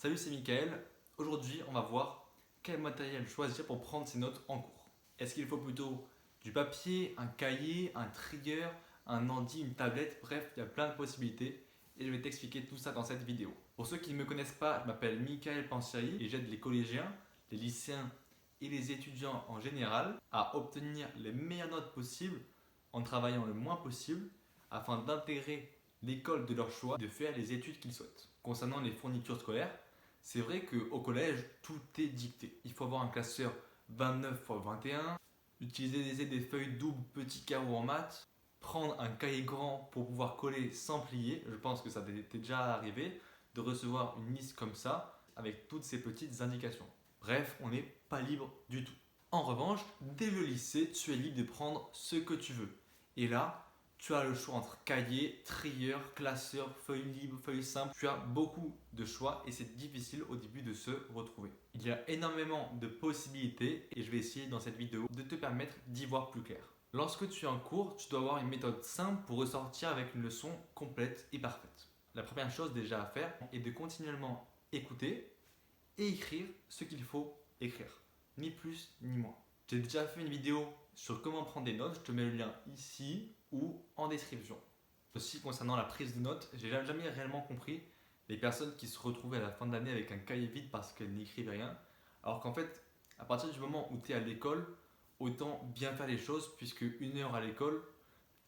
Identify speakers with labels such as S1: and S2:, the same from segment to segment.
S1: Salut, c'est Mickaël. Aujourd'hui, on va voir quel matériel choisir pour prendre ses notes en cours. Est-ce qu'il faut plutôt du papier, un cahier, un trigger, un ordi, une tablette? Bref, il y a plein de possibilités et je vais t'expliquer tout ça dans cette vidéo. Pour ceux qui ne me connaissent pas, je m'appelle Mickaël Pansieri et j'aide les collégiens, les lycéens et les étudiants en général à obtenir les meilleures notes possibles en travaillant le moins possible afin d'intégrer l'école de leur choix, de faire les études qu'ils souhaitent. Concernant les fournitures scolaires, c'est vrai qu'au collège, tout est dicté. Il faut avoir un classeur 29 x 21, utiliser des feuilles doubles petits carreaux en maths, prendre un cahier grand pour pouvoir coller sans plier. Je pense que ça t'est déjà arrivé de recevoir une liste comme ça avec toutes ces petites indications. Bref, on n'est pas libre du tout. En revanche, dès le lycée, tu es libre de prendre ce que tu veux. Et là, tu as le choix entre cahier, trieur, classeur, feuille libre, feuille simple. Tu as beaucoup de choix et c'est difficile au début de se retrouver. Il y a énormément de possibilités et je vais essayer dans cette vidéo de te permettre d'y voir plus clair. Lorsque tu es en cours, tu dois avoir une méthode simple pour ressortir avec une leçon complète et parfaite. La première chose déjà à faire est de continuellement écouter et écrire ce qu'il faut écrire. Ni plus ni moins. J'ai déjà fait une vidéo sur comment prendre des notes, je te mets le lien ici ou en description. Aussi concernant la prise de notes, j'ai jamais réellement compris les personnes qui se retrouvaient à la fin de l'année avec un cahier vide parce qu'elles n'écrivaient rien. Alors qu'en fait, à partir du moment où tu es à l'école, autant bien faire les choses puisque une heure à l'école,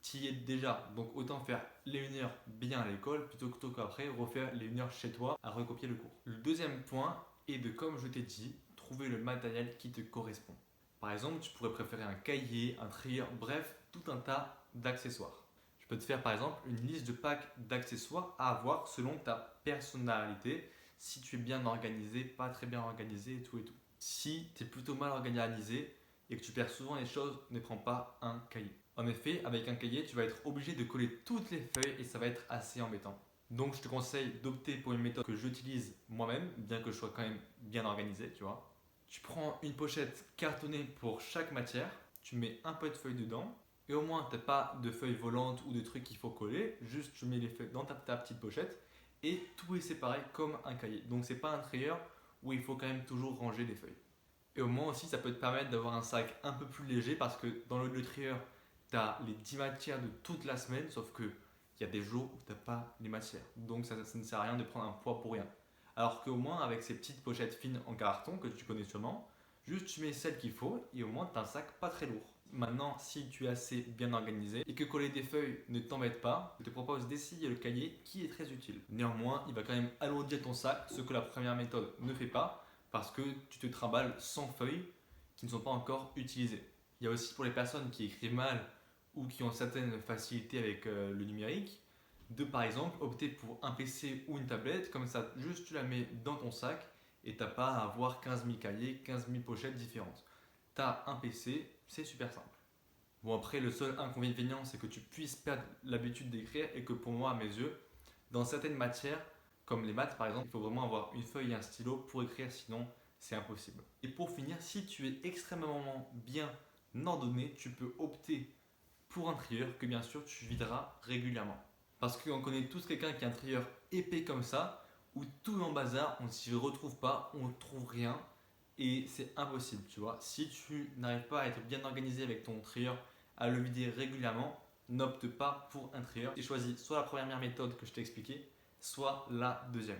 S1: tu y es déjà. Donc autant faire les 1 heure bien à l'école plutôt qu'après refaire les 1 heure chez toi à recopier le cours. Le deuxième point est de, comme je t'ai dit, trouver le matériel qui te correspond. Par exemple, tu pourrais préférer un cahier, un trieur, bref, tout un tas d'accessoires. Je peux te faire par exemple une liste de packs d'accessoires à avoir selon ta personnalité, si tu es bien organisé, pas très bien organisé et tout et tout. Si tu es plutôt mal organisé et que tu perds souvent les choses, ne prends pas un cahier. En effet, avec un cahier, tu vas être obligé de coller toutes les feuilles et ça va être assez embêtant. Donc je te conseille d'opter pour une méthode que j'utilise moi-même, bien que je sois quand même bien organisé, tu vois. Tu prends une pochette cartonnée pour chaque matière, tu mets un peu de feuilles dedans, et au moins tu n'as pas de feuilles volantes ou de trucs qu'il faut coller, juste tu mets les feuilles dans ta petite pochette, et tout est séparé comme un cahier. Donc c'est pas un trieur où il faut quand même toujours ranger les feuilles. Et au moins aussi ça peut te permettre d'avoir un sac un peu plus léger parce que dans le trieur, tu as les 10 matières de toute la semaine, sauf que il y a des jours où tu n'as pas les matières. Donc ça ne sert à rien de prendre un poids pour rien. Alors qu'au moins avec ces petites pochettes fines en carton que tu connais sûrement, juste tu mets celle qu'il faut et au moins tu as un sac pas très lourd. Maintenant, si tu es assez bien organisé et que coller des feuilles ne t'embête pas, je te propose d'essayer le cahier qui est très utile. Néanmoins, il va quand même alourdir ton sac, ce que la première méthode ne fait pas parce que tu te trimbales sans feuilles qui ne sont pas encore utilisées. Il y a aussi pour les personnes qui écrivent mal ou qui ont certaines facilités avec le numérique, de par exemple opter pour un PC ou une tablette, comme ça juste tu la mets dans ton sac et t'as pas à avoir 15 000 cahiers, 15 000 pochettes différentes. Tu as un PC, c'est super simple. Bon après le seul inconvénient c'est que tu puisses perdre l'habitude d'écrire et que pour moi à mes yeux, dans certaines matières, comme les maths par exemple, il faut vraiment avoir une feuille et un stylo pour écrire sinon c'est impossible. Et pour finir, si tu es extrêmement bien ordonné, tu peux opter pour un trieur que bien sûr tu videras régulièrement. Parce qu'on connaît tous quelqu'un qui a un trieur épais comme ça, où tout est en bazar, on ne s'y retrouve pas, on ne trouve rien, et c'est impossible, tu vois. Si tu n'arrives pas à être bien organisé avec ton trieur, à le vider régulièrement, n'opte pas pour un trieur et choisis soit la première méthode que je t'ai expliquée, soit la deuxième.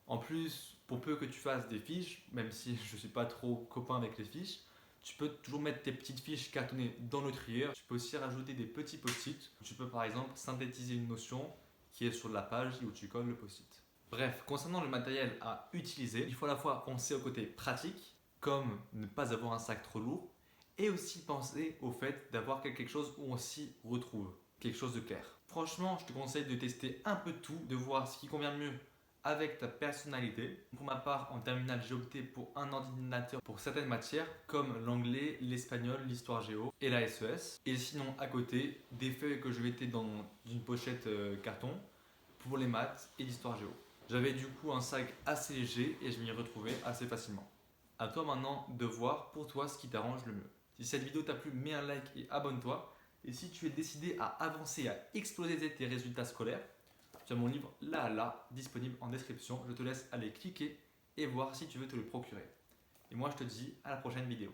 S1: En plus, pour peu que tu fasses des fiches, même si je ne suis pas trop copain avec les fiches, tu peux toujours mettre tes petites fiches cartonnées dans le trieur. Tu peux aussi rajouter des petits post-it. Tu peux par exemple synthétiser une notion qui est sur la page où tu colles le post-it. Bref, concernant le matériel à utiliser, il faut à la fois penser au côté pratique, comme ne pas avoir un sac trop lourd, et aussi penser au fait d'avoir quelque chose où on s'y retrouve, quelque chose de clair. Franchement, je te conseille de tester un peu tout, de voir ce qui convient mieux avec ta personnalité. Pour ma part, en terminale, j'ai opté pour un ordinateur pour certaines matières comme l'anglais, l'espagnol, l'histoire géo et la SES. Et sinon, à côté, des feuilles que je mettais dans une pochette carton pour les maths et l'histoire géo. J'avais du coup un sac assez léger et je m'y retrouvais assez facilement. À toi maintenant de voir pour toi ce qui t'arrange le mieux. Si cette vidéo t'a plu, mets un like et abonne-toi. Et si tu es décidé à avancer, à exploser tes résultats scolaires, tu as mon livre là disponible en description. Je te laisse aller cliquer et voir si tu veux te le procurer. Et moi je te dis à la prochaine vidéo.